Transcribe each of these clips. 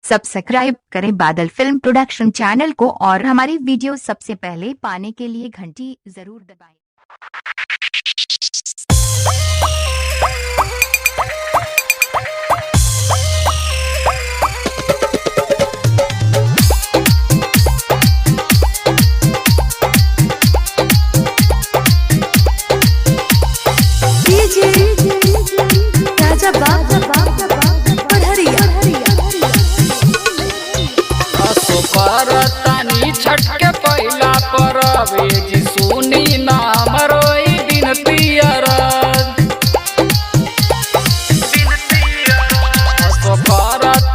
Subscribe करें बादल film production channel को और हमारी वीडियो सबसे पहले पाने के लिए घंटी जरूर दबाएं। तानी छठ के पहला परब जी सुनी ना मरोई बिनती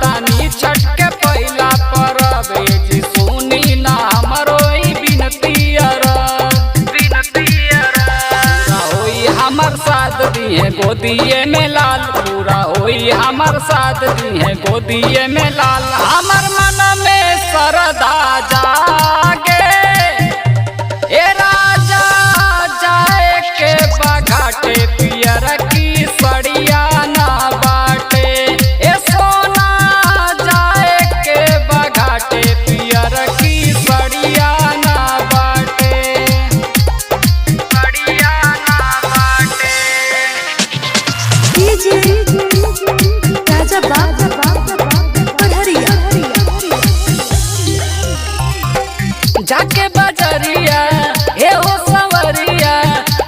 तानी छठ के पहला परब जी सुनी ना मरोई बिनती होई हमर साथ दिए गोदिए में लाल पूरा होई हमर साथ दिए गोदिए में लाल हमर मन में सरदा जागे ए राजा जाए के बघाटे पियर की सड़िया ना बाटे ए सोना जाए के बघाटे पियर की सड़िया ना बाटे सड़िया ना बाटे राजा बाबा जाके बजरिया हे हो सवरिया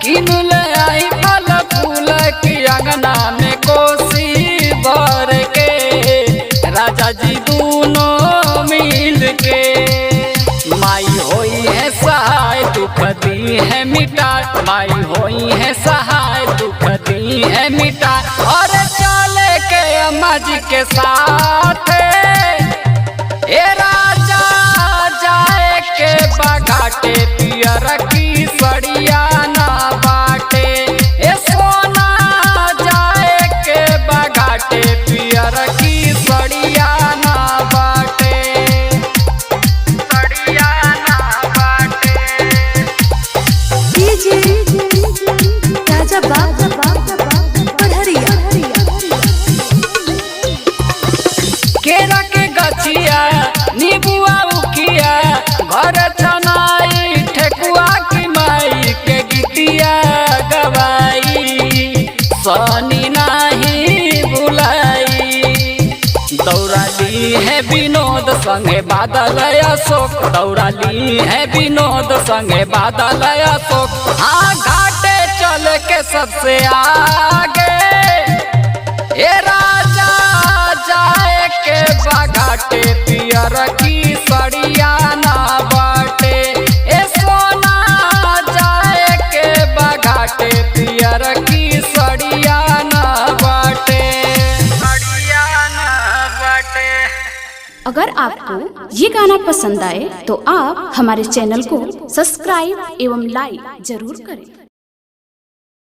किनु ले आई फल फूल की अंगना में कोसी भर के राजा जी दोनों मिल के माई होई है सहाय दुख दी है मिटा माई होई है सहाय दुख दी है मिटा और चले के अम्मा जी के साथ ए राजा जाए के बघाटे पियर की सड़िया ना बाटे ए सोना जाए के बघाटे पियर की सड़िया ना बाटे सड़िया ना बाटे राजा बाबा केरा के गछिया नीबुआ उखिया घर चनाई ठेकुआ की माई के गीतिया गवाई सनी नहीं बुलाई दौड़ाली है विनोद संगे बादल अशोक दौड़ाली है विनोद संगे बादल अशोक हाँ घाटे चल के सबसे आगे ए राजा जाए के बघाटे पियर की सड़िया ना बाटे ए सोना जाए के बघाटे पियर की सड़िया ना बाटे सड़िया ना बाटे। अगर आपको ये गाना पसंद आए तो आप हमारे चैनल को सब्सक्राइब एवं लाइक जरूर करें।